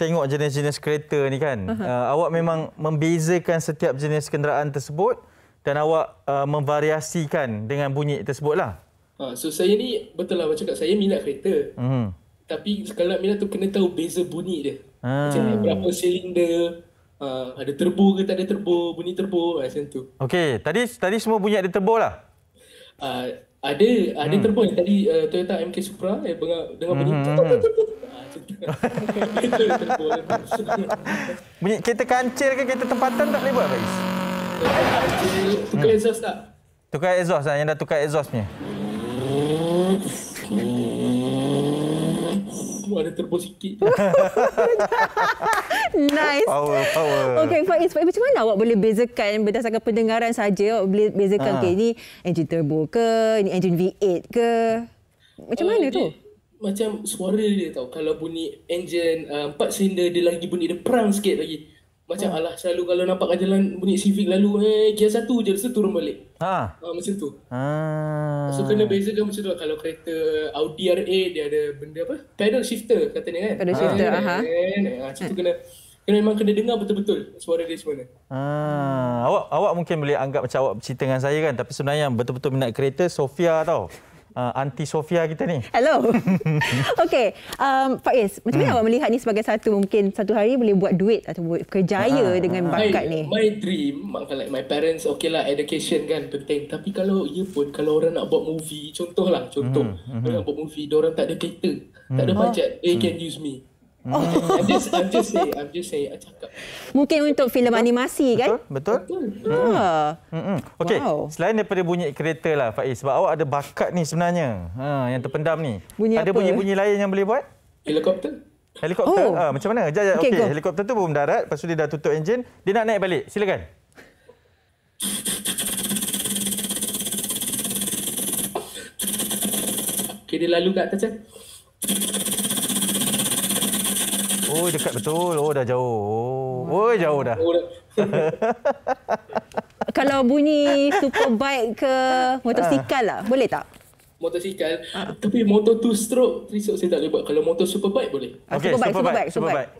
tengok jenis-jenis kereta ni kan, awak memang membezakan setiap jenis kenderaan tersebut dan awak memvariasikan dengan bunyi tersebut lah. So saya ni betul lah macam kat saya minat kereta. Tapi kalau nak minat tu kena tahu beza bunyi dia. Macam berapa silinder, ada turbo ke tak ada turbo, bunyi turbo macam tu. Okey, tadi semua bunyi ada turbo lah. Ada turbo yang tadi Toyota MK Supra dengan bunyi bunyi kereta kancil ke kereta tempatan tak boleh buat Faiz? Tukar exhaust tak? Tukar exhaust lah, yang dah tukar exhaust punya. Ada turbo sikit. Nice. Power. Okey, Faiz, macam mana awak boleh bezakan berdasarkan pendengaran saja? Awak boleh bezakan ini enjin turbo ke, ini enjin V8 ke? Macam mana tu? Macam suara dia tau. Kalau bunyi enjin 4 silinder dia lagi bunyi dia perang sikit lagi. Macam alah selalu kalau nampak kat jalan bunyi Civic lalu gear 1 je lepas tu turun balik. Macam tu. So kena bezakan macam tu. Kalau kereta Audi R8 dia ada benda apa? Pedal shifter katanya kan. Pedal shifter. Macam tu kena memang kena dengar betul-betul suara dia sebenarnya. Awak mungkin boleh anggap macam awak bercerita dengan saya kan, tapi sebenarnya yang betul-betul minat kereta Sofia tau. Anti Sofia kita ni. Hello. Okey, Faiz, macam mana awak melihat ni sebagai satu hari boleh buat duit atau buat kerjaya dengan bakat ni? My dream, like my parents okay lah education kan penting, tapi kalau orang nak buat movie, contoh orang nak buat movie, diorang tak ada kereta, tak ada budget, they can use me. I'm just saying, cakap. Mungkin untuk filem animasi kan? Betul. Okey, selain daripada bunyi kereta lah Faiz, sebab awak ada bakat ni sebenarnya. Yang terpendam ni. Ada bunyi-bunyi lain yang boleh buat? Helikopter. Macam mana? Okey, helikopter tu baru mendarat, lepas tu dia dah tutup enjin, dia nak naik balik. Silakan. Okey, dia lalu kat atas. Oh, dekat betul. Oh, dah jauh. Jauh dah. Kalau bunyi superbike ke motosikal lah, boleh tak? Motosikal. Tapi motor 2 stroke 3 stroke saya tak boleh buat. Kalau motor superbike boleh. Okey, superbike.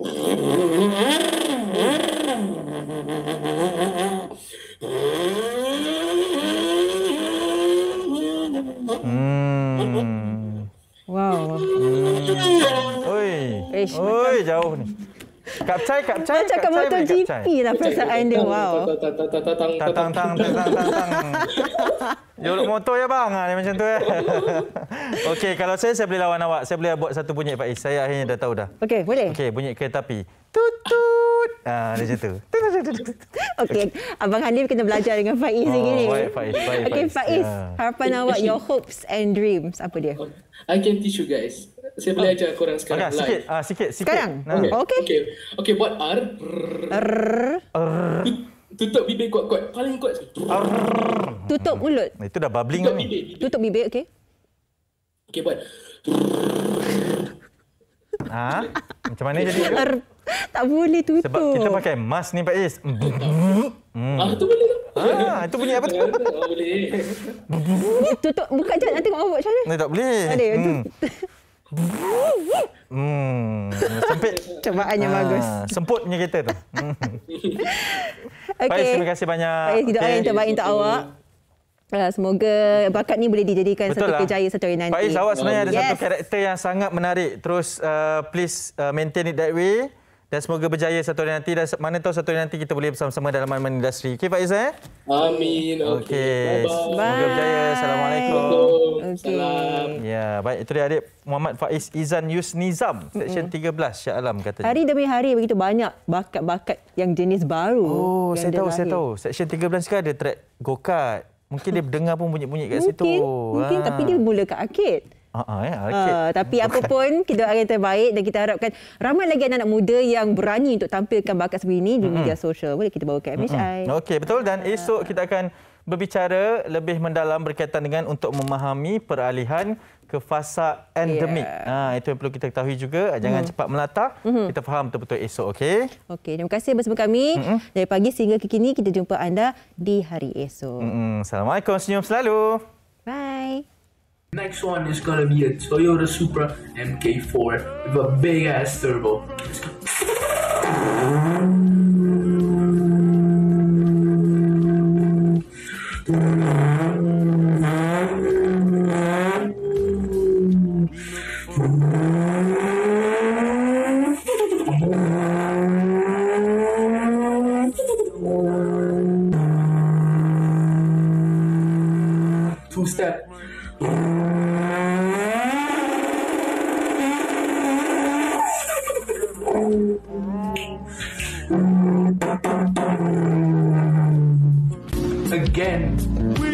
Wow. Oi, jauh ni. Kapcai. Macam kat MotoGP lah perasaan dia. Wow. Tang. Jorok motor ya bang. Dia macam tu. Okey, kalau saya boleh lawan awak. Saya boleh buat satu bunyi Faiz. Saya akhirnya dah tahu dah. Okey, boleh. Okey, bunyi kereta api. Tutut. Dia macam tu. Okey, Abang Hanif kena belajar dengan Faiz ni. Faiz. Okey, Faiz. Harapan awak, your hopes and dreams. Apa dia? I can teach you guys. Saya boleh ajar korang sekarang live. Sikit. Sekarang? Okey, buat R. Tutup bibir kuat-kuat. Paling kuat sekali. Tutup mulut. Itu dah bubbling ni. Tutup bibir, okey. Okey, buat. Macam mana jadi? Tak boleh tutup. Sebab kita pakai mask ni Faiz. Tu boleh tak? Itu bunyi apa tu? Boleh. Tutup, buka je. Nanti awak buat macam mana? Tak boleh. Sempit. Cobaannya bagus. Semput punya kereta tu. Faiz, terima kasih banyak. Faiz, doa yang terbaik untuk awak. Semoga bakat ni boleh dijadikan satu kejayaan satu hari nanti. Faiz, awak sebenarnya ada satu karakter yang sangat menarik. Terus please maintain it that way. Dan semoga berjaya satu hari nanti. Dan mana tahu satu hari nanti kita boleh bersama-sama dalam main industri. Okey Faiz Amin. Okey. Semoga berjaya. Assalamualaikum. Salam. Ya, baik. Itu dia adik Muhammad Faiz Izan Yusnizam. Seksyen 13 Shah Alam katanya. Hari demi hari begitu banyak bakat-bakat yang jenis baru. Saya tahu. Seksyen 13 kan ada track go-kart. Mungkin dia dengar pun bunyi-bunyi kat situ. Mungkin, tapi dia mula kat arcade. Tapi apa pun, kita doakan yang terbaik dan kita harapkan ramai lagi anak-anak muda yang berani untuk tampilkan bakat seperti ini di media sosial. Boleh kita bawa ke MHI. Okey, betul. Dan esok kita akan berbicara lebih mendalam berkaitan dengan untuk memahami peralihan ke fasa endemik. Itu yang perlu kita ketahui juga. Jangan cepat melata. Kita faham betul-betul esok, okey? Okey, terima kasih bersama kami. Dari pagi sehingga ke kini, kita jumpa anda di hari esok. Assalamualaikum, senyum selalu. Bye. Next one is gonna be a Toyota Supra MK4 with a big ass turbo. Let's go. Two-step. Again, we